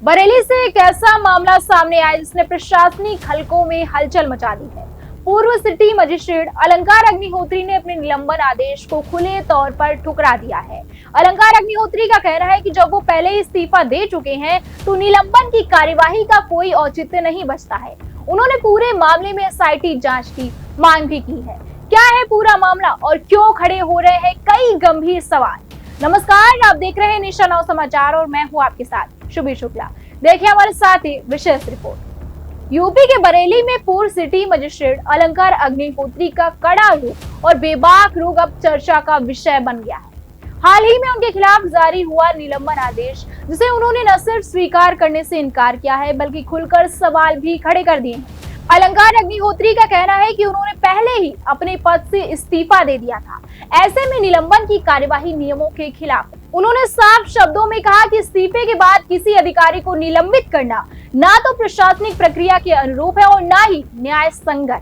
बरेली से एक ऐसा मामला सामने आया जिसने प्रशासनिक हलकों में हलचल मचा दी है। पूर्व सिटी मजिस्ट्रेट अलंकार अग्निहोत्री ने अपने निलंबन आदेश को खुले तौर पर ठुकरा दिया है। अलंकार अग्निहोत्री का कहना है कि जब वो पहले ही इस्तीफा दे चुके हैं तो निलंबन की कार्यवाही का कोई औचित्य नहीं बचता है। उन्होंने पूरे मामले में एसआईटी जांच की मांग भी की है। क्या है पूरा मामला और क्यों खड़े हो रहे हैं कई गंभीर सवाल। नमस्कार, आप देख रहे हैं निशा नौ समाचार और मैं हूं आपके साथ शुभी शुक्ला। देखिए हमारे साथ ही विशेष रिपोर्ट। यूपी के बरेली में पूर्व सिटी मजिस्ट्रेट अलंकार अग्निहोत्री का कड़ा रुख और बेबाक रुख अब चर्चा का विषय बन गया है। हाल ही में उनके खिलाफ जारी हुआ निलंबन आदेश, जिसे उन्होंने न सिर्फ स्वीकार करने से इनकार किया है बल्कि खुलकर सवाल भी खड़े कर दिए हैं। अलंकार अग्निहोत्री का कहना है कि उन्होंने पहले ही अपने पद से इस्तीफा दे दिया था। ऐसे में निलंबन की कार्यवाही नियमों के खिलाफ। उन्होंने साफ शब्दों में कहा कि इस्तीफे के बाद किसी अधिकारी को निलंबित करना ना तो प्रशासनिक प्रक्रिया के अनुरूप है और ना ही न्याय संगत।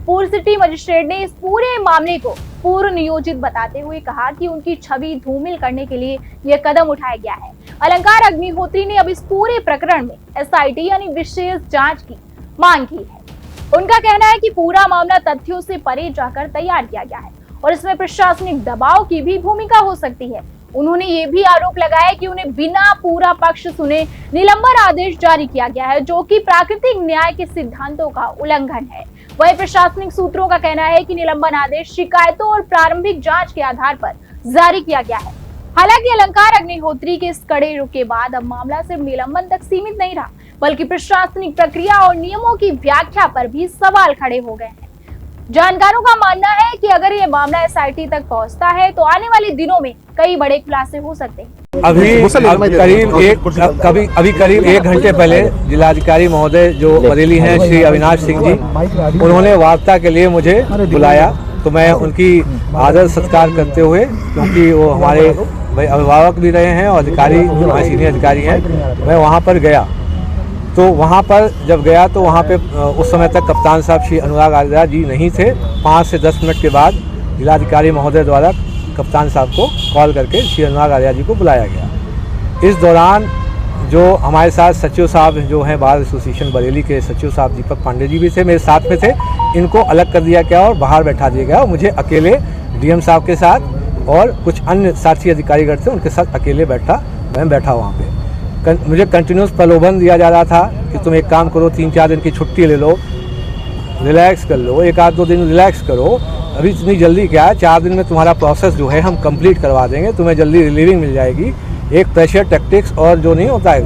पूर्व सिटी मजिस्ट्रेट ने इस पूरे मामले को पूर्व नियोजित बताते हुए कहा कि उनकी छवि धूमिल करने के लिए यह कदम उठाया गया है। अलंकार अग्निहोत्री ने अब इस पूरे प्रकरण में एसआईटी यानी विशेष जांच की मांग की है। उनका कहना है कि पूरा मामला तथ्यों से परे जाकर तैयार किया गया है और इसमें प्रशासनिक दबाव की भी भूमिका हो सकती है। उन्होंने ये भी आरोप लगाया कि उन्हें बिना पूरा पक्ष सुने निलंबन आदेश जारी किया गया है, जो कि प्राकृतिक न्याय के सिद्धांतों का उल्लंघन है। वही प्रशासनिक सूत्रों का कहना है कि निलंबन आदेश शिकायतों और प्रारंभिक जांच के आधार पर जारी किया गया है। हालांकि अलंकार अग्निहोत्री के इस कड़े रुख के बाद अब मामला सिर्फ निलंबन तक सीमित नहीं रहा, बल्कि प्रशासनिक प्रक्रिया और नियमों की व्याख्या पर भी सवाल खड़े हो गए हैं। जानकारों का मानना है कि अगर ये मामला एसआईटी तक पहुंचता है तो आने वाले दिनों में कई बड़े खुलासे हो सकते हैं। अभी करीब एक घंटे पहले जिलाधिकारी महोदय जो बरेली हैं श्री अविनाश सिंह जी, उन्होंने वार्ता के लिए मुझे बुलाया। तो मैं उनकी आदर सत्कार करते हुए, क्योंकि वो हमारे अभिभावक भी रहे हैं और अधिकारी हमारे सीनियर अधिकारी हैं, मैं वहाँ पर गया। तो वहाँ पर जब गया तो वहाँ पे उस समय तक कप्तान साहब श्री अनुराग आर्या जी नहीं थे। 5 से 10 मिनट के बाद जिलाधिकारी महोदय द्वारा कप्तान साहब को कॉल करके श्री अनुराग आर्या जी को बुलाया गया। इस दौरान जो हमारे साथ सचिव साहब जो हैं बार एसोसिएशन बरेली के सचिव साहब दीपक पांडे जी भी थे, मेरे साथ में थे। इनको अलग कर दिया गया और बाहर बैठा दिया गया और मुझे अकेले डीएम साहब के साथ और कुछ अन्य साथी अधिकारीगण थे उनके साथ अकेले मैं बैठा वहाँ पे। मुझे कंटिन्यूस प्रलोभन दिया जा रहा था कि तुम एक काम करो, 3-4 दिन की छुट्टी ले लो, रिलैक्स कर लो, 1-2 दिन रिलैक्स करो। अभी इतनी जल्दी क्या है, 4 दिन में तुम्हारा प्रोसेस जो है हम कंप्लीट करवा देंगे, तुम्हें जल्दी रिलीविंग मिल जाएगी। एक प्रेशर टैक्टिक्स और जो नहीं होता है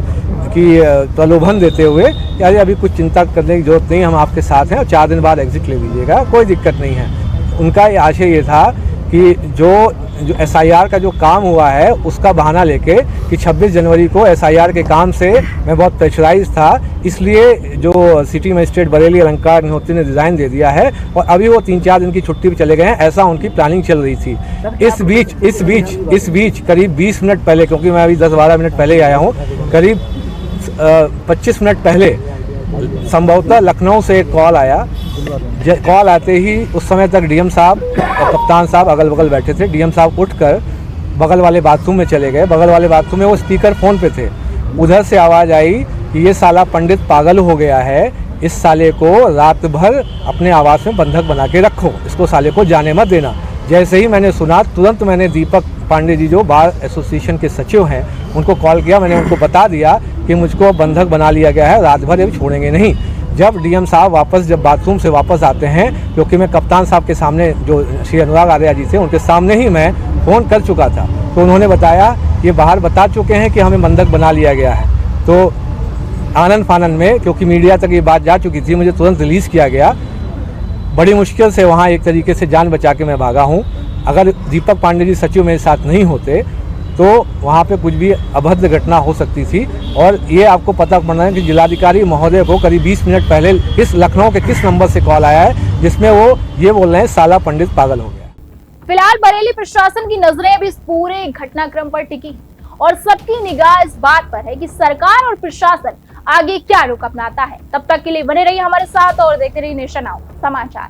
कि प्रलोभन देते हुए यार अभी कुछ चिंता करने की जरूरत नहीं, हम आपके साथ हैं और 4 दिन बाद एग्जिट ले लीजिएगा, कोई दिक्कत नहीं है। उनका आशय ये था कि जो एसआईआर का जो काम हुआ है उसका बहाना लेके कि 26 जनवरी को एसआईआर के काम से मैं बहुत प्रेशराइज था, इसलिए जो सिटी मजिस्ट्रेट बरेली अलंकार अग्निहोत्री ने रिजाइन दे दिया है और अभी वो 3-4 दिन की छुट्टी पे चले गए हैं, ऐसा उनकी प्लानिंग चल रही थी। इस बीच करीब 20 मिनट पहले, क्योंकि मैं अभी 10-12 मिनट पहले ही आया हूँ, करीब 25 मिनट पहले संभवतः लखनऊ से एक कॉल आया। कॉल आते ही उस समय तक डीएम साहब और कप्तान साहब अगल बगल बैठे थे। डीएम साहब उठकर बगल वाले बाथरूम में चले गए। बगल वाले बाथरूम में वो स्पीकर फोन पे थे। उधर से आवाज़ आई कि ये साला पंडित पागल हो गया है, इस साले को रात भर अपने आवास में बंधक बना के रखो, इसको साले को जाने मत देना। जैसे ही मैंने सुना तुरंत मैंने दीपक पांडे जी जो बार एसोसिएशन के सचिव हैं उनको कॉल किया। मैंने उनको बता दिया कि मुझको बंधक बना लिया गया है, रात भर ये छोड़ेंगे नहीं। जब डीएम साहब जब बाथरूम से वापस आते हैं, क्योंकि मैं कप्तान साहब के सामने जो श्री अनुराग आर्या जी थे उनके सामने ही मैं फ़ोन कर चुका था, तो उन्होंने बताया ये बाहर बता चुके हैं कि हमें बंधक बना लिया गया है। तो आनंद फानंद में, क्योंकि मीडिया तक ये बात जा चुकी थी, मुझे तुरंत रिलीज़ किया गया। बड़ी मुश्किल से वहाँ एक तरीके से जान बचा के मैं भागा हूँ। अगर दीपक पांडे जी सचिव मेरे साथ नहीं होते तो वहाँ पे कुछ भी अभद्र घटना हो सकती थी। और ये आपको पता पड़ना है कि जिलाधिकारी महोदय को करीब 20 मिनट पहले इस लखनऊ के किस नंबर से कॉल आया है जिसमें वो ये बोल रहे हैं साला पंडित पागल हो गया। फिलहाल बरेली प्रशासन की नजरें अभी इस पूरे घटनाक्रम पर टिकी और सबकी निगाह इस बात पर है कि सरकार और प्रशासन आगे क्या रुख अपनाता है। तब तक के लिए बने रहिए हमारे साथ और देखते रहिए नेशन नाउ समाचार।